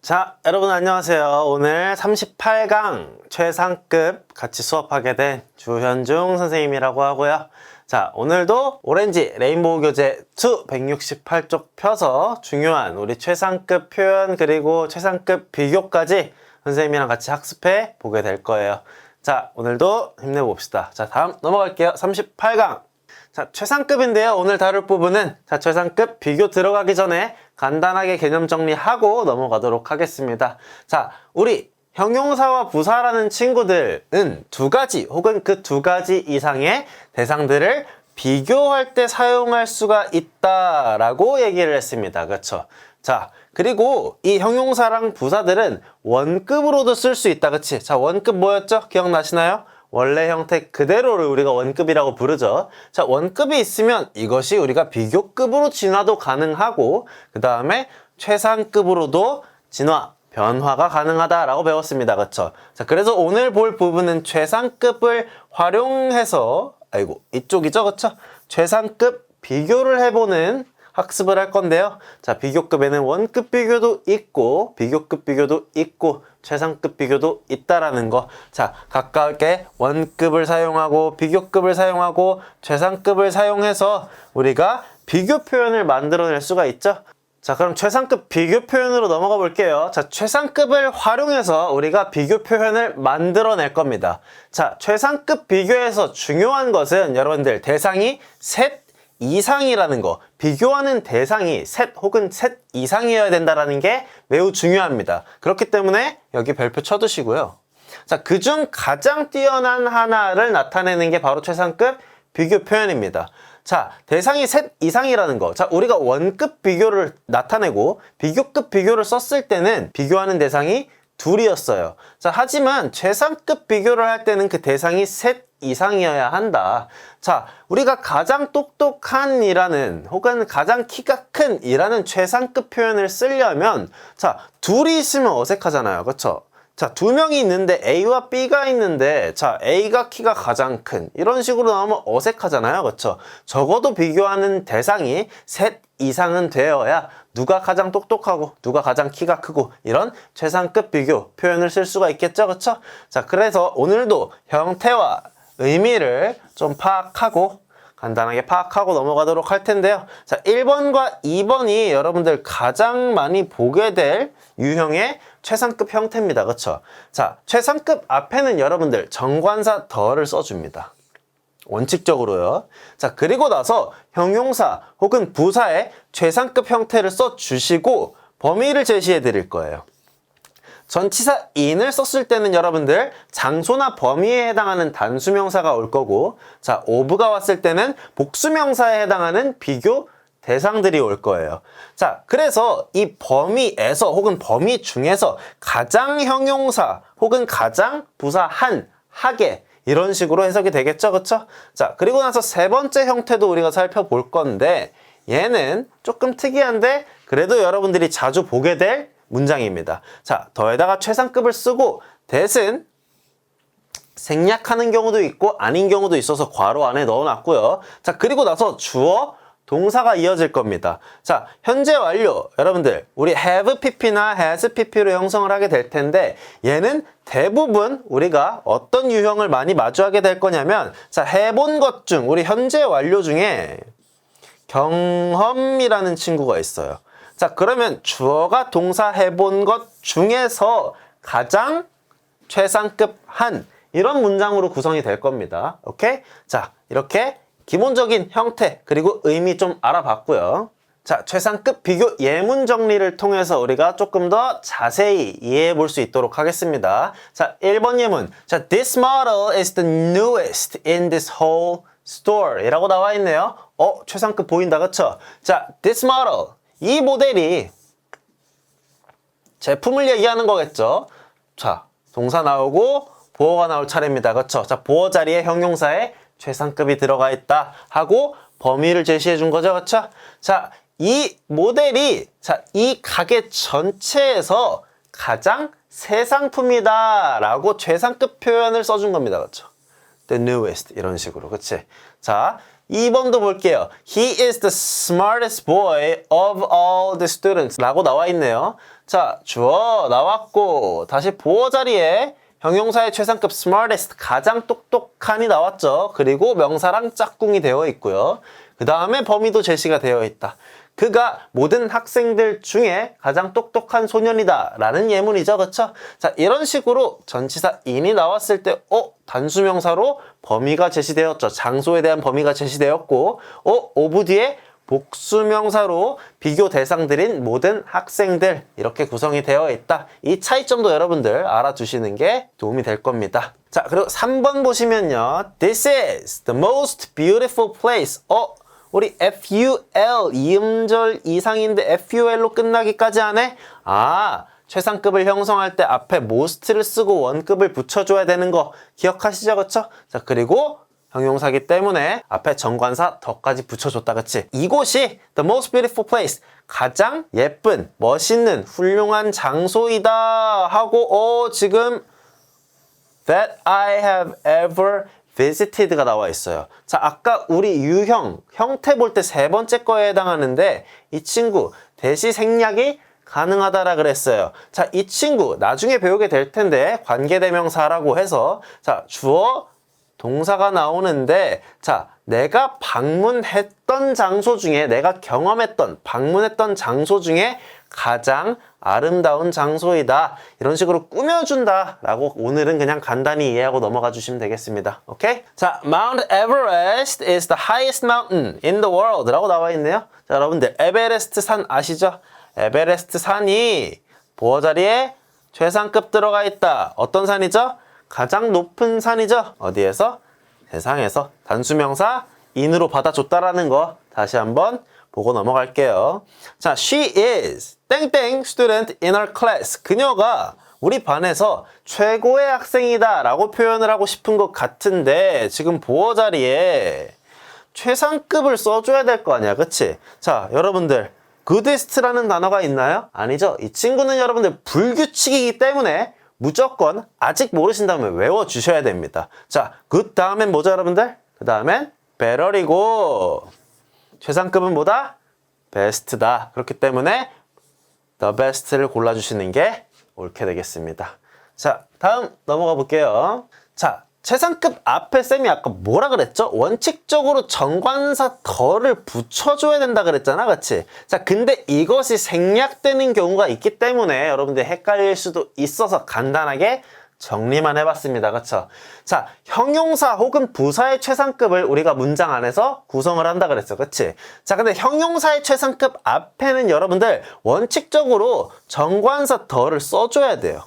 자, 여러분 안녕하세요. 오늘 38강 최상급 같이 수업하게 된 주현중 선생님이라고 하고요. 자, 오늘도 오렌지 레인보우 교재 2 168쪽 펴서 중요한 우리 최상급 표현 그리고 최상급 비교까지 선생님이랑 같이 학습해 보게 될 거예요. 자, 오늘도 힘내봅시다. 자, 다음 넘어갈게요. 38강. 자, 최상급인데요. 오늘 다룰 부분은 최상급 비교 들어가기 전에 간단하게 개념 정리하고 넘어가도록 하겠습니다. 자, 우리 형용사와 부사라는 친구들은 두 가지 혹은 그 두 가지 이상의 대상들을 비교할 때 사용할 수가 있다라고 얘기를 했습니다. 그렇죠? 자, 그리고 이 형용사랑 부사들은 원급으로도 쓸 수 있다. 그치? 자, 원급 뭐였죠? 기억나시나요? 원래 형태 그대로를 우리가 원급이라고 부르죠. 자, 원급이 있으면 이것이 우리가 비교급으로 진화도 가능하고 그 다음에 최상급으로도 진화, 변화가 가능하다라고 배웠습니다. 그렇죠? 자, 그래서 오늘 볼 부분은 최상급을 활용해서 이쪽이죠. 그렇죠? 최상급 비교를 해보는 학습을 할 건데요. 자, 비교급에는 원급 비교도 있고 비교급 비교도 있고 최상급 비교도 있다라는 거. 자, 각각의 원급을 사용하고 비교급을 사용하고 최상급을 사용해서 우리가 비교 표현을 만들어낼 수가 있죠. 자, 그럼 최상급 비교 표현으로 넘어가 볼게요. 자, 최상급을 활용해서 우리가 비교 표현을 만들어낼 겁니다. 자, 최상급 비교에서 중요한 것은 여러분들 대상이 셋 이상이라는 거, 비교하는 대상이 셋 혹은 셋 이상이어야 된다는 게 매우 중요합니다. 그렇기 때문에 여기 별표 쳐두시고요. 자, 그중 가장 뛰어난 하나를 나타내는 게 바로 최상급 비교 표현입니다. 자, 대상이 셋 이상이라는 거. 자, 우리가 원급 비교를 나타내고 비교급 비교를 썼을 때는 비교하는 대상이 둘이었어요. 자, 하지만 최상급 비교를 할 때는 그 대상이 셋 이상이어야 한다. 자, 우리가 가장 똑똑한 이라는 혹은 가장 키가 큰 이라는 최상급 표현을 쓰려면 자, 둘이 있으면 어색하잖아요. 그렇죠? 자, 두 명이 있는데 A와 B가 있는데 자, A가 키가 가장 큰 이런 식으로 나오면 어색하잖아요. 그렇죠? 적어도 비교하는 대상이 셋 이상은 되어야 누가 가장 똑똑하고 누가 가장 키가 크고 이런 최상급 비교 표현을 쓸 수가 있겠죠. 그렇죠? 자, 그래서 오늘도 형태와 의미를 좀 간단하게 파악하고 넘어가도록 할 텐데요. 자, 1번과 2번이 여러분들 가장 많이 보게 될 유형의 최상급 형태입니다. 그렇죠? 자, 최상급 앞에는 여러분들 정관사 더를 써줍니다. 원칙적으로요. 자, 그리고 나서 형용사 혹은 부사의 최상급 형태를 써주시고 범위를 제시해 드릴 거예요. 전치사 in을 썼을 때는 여러분들 장소나 범위에 해당하는 단수명사가 올 거고 자, of가 왔을 때는 복수명사에 해당하는 비교 대상들이 올 거예요. 자, 그래서 이 범위에서 혹은 범위 중에서 가장 형용사 혹은 가장 부사 하게 이런 식으로 해석이 되겠죠. 그쵸? 자, 그리고 나서 세 번째 형태도 우리가 살펴볼 건데 얘는 조금 특이한데 그래도 여러분들이 자주 보게 될 문장입니다. 자, 더에다가 최상급을 쓰고 대신 생략하는 경우도 있고 아닌 경우도 있어서 괄호 안에 넣어놨고요. 자, 그리고 나서 주어, 동사가 이어질 겁니다. 자, 현재 완료. 여러분들, 우리 have pp나 has pp로 형성을 하게 될 텐데 얘는 대부분 우리가 어떤 유형을 많이 마주하게 될 거냐면 자, 해본 것 중 우리 현재 완료 중에 경험이라는 친구가 있어요. 자, 그러면 주어가 동사 해본 것 중에서 가장 최상급 이런 문장으로 구성이 될 겁니다. 오케이? 자, 이렇게 기본적인 형태 그리고 의미 좀 알아봤고요. 자, 최상급 비교 예문 정리를 통해서 우리가 조금 더 자세히 이해해 볼 수 있도록 하겠습니다. 자, 1번 예문. 자, this model is the newest in this whole store 이라고 나와 있네요. 최상급 보인다. 그쵸? 자, this model. 이 모델이 제품을 얘기하는 거겠죠. 자, 동사 나오고 보어가 나올 차례입니다. 그렇죠? 자, 보어 자리에 형용사에 최상급이 들어가 있다 하고 범위를 제시해 준 거죠. 그렇죠? 자, 이 모델이 이 가게 전체에서 가장 새 상품이다 라고 최상급 표현을 써준 겁니다. 그렇죠? The newest 이런 식으로. 그치? 자, 2번도 볼게요. He is the smartest boy of all the students 라고 나와 있네요. 자, 주어 나왔고 다시 보어 자리에 형용사의 최상급 smartest, 가장 똑똑한이 나왔죠. 그리고 명사랑 짝꿍이 되어 있고요. 그 다음에 범위도 제시가 되어 있다. 그가 모든 학생들 중에 가장 똑똑한 소년이다 라는 예문이죠. 그쵸? 자, 이런 식으로 전치사 in이 나왔을 때 단수명사로 범위가 제시되었죠. 장소에 대한 범위가 제시되었고 of 뒤에 복수명사로 비교 대상들인 모든 학생들 이렇게 구성이 되어 있다. 이 차이점도 여러분들 알아두시는 게 도움이 될 겁니다. 자, 그리고 3번 보시면요. This is the most beautiful place. 우리 FUL 이음절 이상인데 FUL로 끝나기까지 하네? 최상급을 형성할 때 앞에 most를 쓰고 원급을 붙여줘야 되는 거 기억하시죠? 그쵸? 자, 그리고 형용사기 때문에 앞에 정관사 더까지 붙여줬다. 그치? 이곳이 the most beautiful place, 가장 예쁜, 멋있는, 훌륭한 장소이다 하고 지금 that I have ever visited가 나와 있어요. 자, 아까 우리 유형, 형태 볼 때 3번째 거에 해당하는데 이 친구 대시 생략이 가능하다라 그랬어요. 자, 이 친구 나중에 배우게 될 텐데 관계대명사라고 해서 자, 주어 동사가 나오는데 자, 내가 방문했던 장소 중에 내가 경험했던 방문했던 장소 중에 가장 아름다운 장소이다. 이런 식으로 꾸며준다 라고 오늘은 그냥 간단히 이해하고 넘어가 주시면 되겠습니다. 오케이? 자, Mount Everest is the highest mountain in the world 라고 나와 있네요. 자, 여러분들 에베레스트 산 아시죠? 에베레스트 산이 보어 자리에 최상급 들어가 있다. 어떤 산이죠? 가장 높은 산이죠. 어디에서? 세상에서. 단수명사 in으로 받아줬다라는 거 다시 한번 보고 넘어갈게요. 자, she is 땡땡 student in her class. 그녀가 우리 반에서 최고의 학생이다 라고 표현을 하고 싶은 것 같은데 지금 보어 자리에 최상급을 써줘야 될 거 아니야. 그치? 자, 여러분들 goodest라는 단어가 있나요? 아니죠. 이 친구는 여러분들 불규칙이기 때문에 무조건 아직 모르신다면 외워주셔야 됩니다. 자, good 다음엔 뭐죠 여러분들? 그 다음엔 better이고 최상급은 뭐다? best다. 그렇기 때문에 the best를 골라주시는 게 옳게 되겠습니다. 자, 다음 넘어가 볼게요. 자, 최상급 앞에 쌤이 아까 뭐라 그랬죠? 원칙적으로 정관사 덜을 붙여줘야 된다 그랬잖아. 그치? 자, 근데 이것이 생략되는 경우가 있기 때문에 여러분들 헷갈릴 수도 있어서 간단하게 정리만 해봤습니다. 그쵸? 자, 형용사 혹은 부사의 최상급을 우리가 문장 안에서 구성을 한다 그랬어. 그치? 자, 근데 형용사의 최상급 앞에는 여러분들 원칙적으로 정관사 덜을 써줘야 돼요.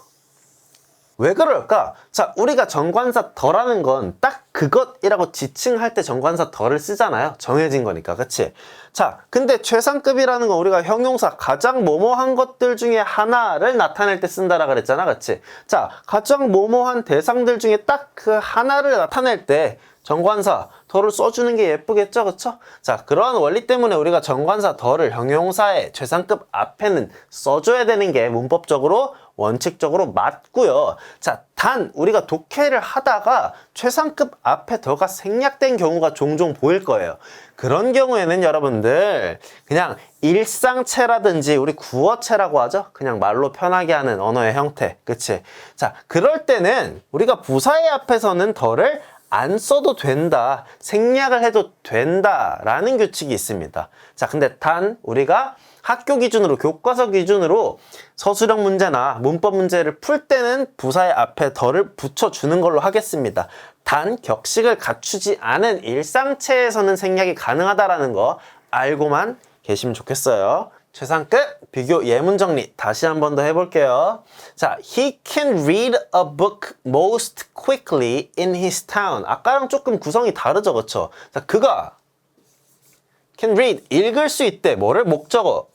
왜 그럴까? 자, 우리가 정관사 더라는 건 딱 그것이라고 지칭할 때 정관사 더를 쓰잖아요. 정해진 거니까. 그치? 자, 근데 최상급이라는 건 우리가 형용사 가장 뭐뭐한 것들 중에 하나를 나타낼 때 쓴다라 그랬잖아. 그치? 자, 가장 뭐뭐한 대상들 중에 딱 그 하나를 나타낼 때 정관사 더를 써주는 게 예쁘겠죠? 그쵸? 자, 그러한 원리 때문에 우리가 정관사 더를 형용사의 최상급 앞에는 써줘야 되는 게 문법적으로 원칙적으로 맞고요. 자, 단 우리가 독해를 하다가 최상급 앞에 더가 생략된 경우가 종종 보일 거예요. 그런 경우에는 여러분들 그냥 일상체라든지 우리 구어체라고 하죠. 그냥 말로 편하게 하는 언어의 형태. 그치? 자, 그럴 때는 우리가 부사의 앞에서는 더를 안 써도 된다, 생략을 해도 된다라는 규칙이 있습니다. 자, 근데 단 우리가 학교 기준으로, 교과서 기준으로 서술형 문제나 문법 문제를 풀 때는 부사의 앞에 더를 붙여주는 걸로 하겠습니다. 단 격식을 갖추지 않은 일상체에서는 생략이 가능하다라는 거 알고만 계시면 좋겠어요. 최상급 비교 예문 정리 다시 한 번 더 해볼게요. 자, he can read a book most quickly in his town. 아까랑 조금 구성이 다르죠, 그쵸? 자, 그가 can read, 읽을 수 있대. 뭐를? 목적어.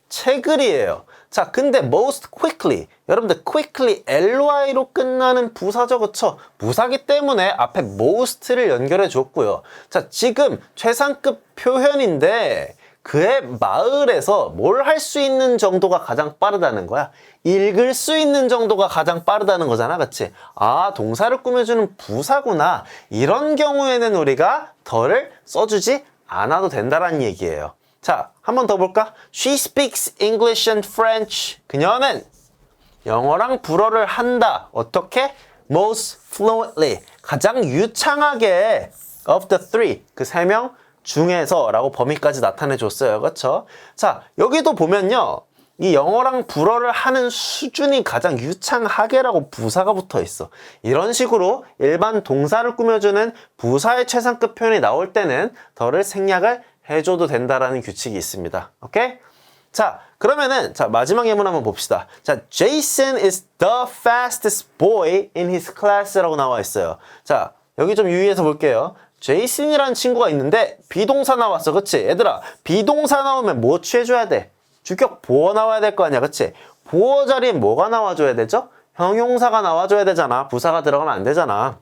책을이에요. 자, 근데 most quickly. 여러분들 quickly, ly로 끝나는 부사죠, 그쵸? 부사기 때문에 앞에 most를 연결해 줬고요. 자, 지금 최상급 표현인데 그의 마을에서 뭘 할 수 있는 정도가 가장 빠르다는 거야. 읽을 수 있는 정도가 가장 빠르다는 거잖아. 그치? 아, 동사를 꾸며주는 부사구나. 이런 경우에는 우리가 더를 써주지 않아도 된다는 얘기예요. 자, 한 번 더 볼까? She speaks English and French. 그녀는 영어랑 불어를 한다. 어떻게? Most fluently. 가장 유창하게 of the three. 그 세 명 중에서 라고 범위까지 나타내 줬어요. 그렇죠? 자, 여기도 보면요. 이 영어랑 불어를 하는 수준이 가장 유창하게라고 부사가 붙어 있어. 이런 식으로 일반 동사를 꾸며주는 부사의 최상급 표현이 나올 때는 더를 생략을 해줘도 된다라는 규칙이 있습니다. 오케이? 자, 그러면은 자 마지막 예문 한번 봅시다. 자, Jason is the fastest boy in his class라고 나와 있어요. 자, 여기 좀 유의해서 볼게요. 제이슨이라는 친구가 있는데 비동사 나왔어. 그치? 얘들아, 비동사 나오면 뭐 취해줘야 돼? 주격 보어 나와야 될 거 아니야. 그치? 보어 자리에 뭐가 나와줘야 되죠? 형용사가 나와줘야 되잖아. 부사가 들어가면 안 되잖아.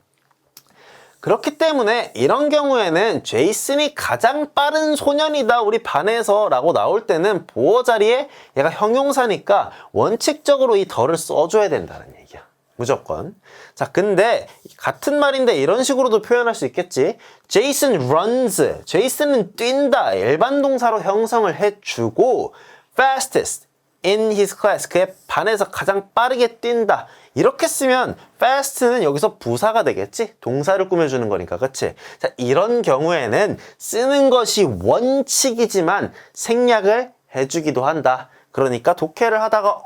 그렇기 때문에 이런 경우에는 제이슨이 가장 빠른 소년이다 우리 반에서 라고 나올 때는 보어 자리에 얘가 형용사니까 원칙적으로 이 더를 써줘야 된다는 얘기야. 무조건. 자, 근데 같은 말인데 이런 식으로도 표현할 수 있겠지. Jason runs. 제이슨은 뛴다. 일반 동사로 형성을 해주고 fastest in his class. 그의 반에서 가장 빠르게 뛴다. 이렇게 쓰면 fast는 여기서 부사가 되겠지? 동사를 꾸며주는 거니까. 그치? 자, 이런 경우에는 쓰는 것이 원칙이지만 생략을 해주기도 한다. 그러니까 독해를 하다가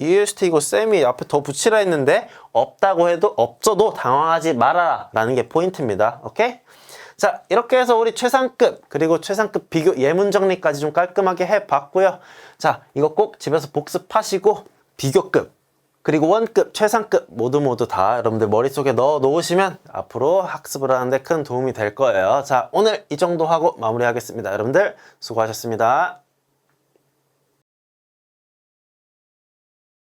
EST 이거 쌤이 앞에 더 붙이라 했는데 없다고 해도 없어도 당황하지 말아라 라는 게 포인트입니다. 오케이? 자, 이렇게 해서 우리 최상급 그리고 최상급 비교 예문 정리까지 좀 깔끔하게 해봤고요. 자, 이거 꼭 집에서 복습하시고 비교급 그리고 원급, 최상급 모두 다 여러분들 머릿속에 넣어 놓으시면 앞으로 학습을 하는데 큰 도움이 될 거예요. 자, 오늘 이 정도 하고 마무리하겠습니다. 여러분들 수고하셨습니다.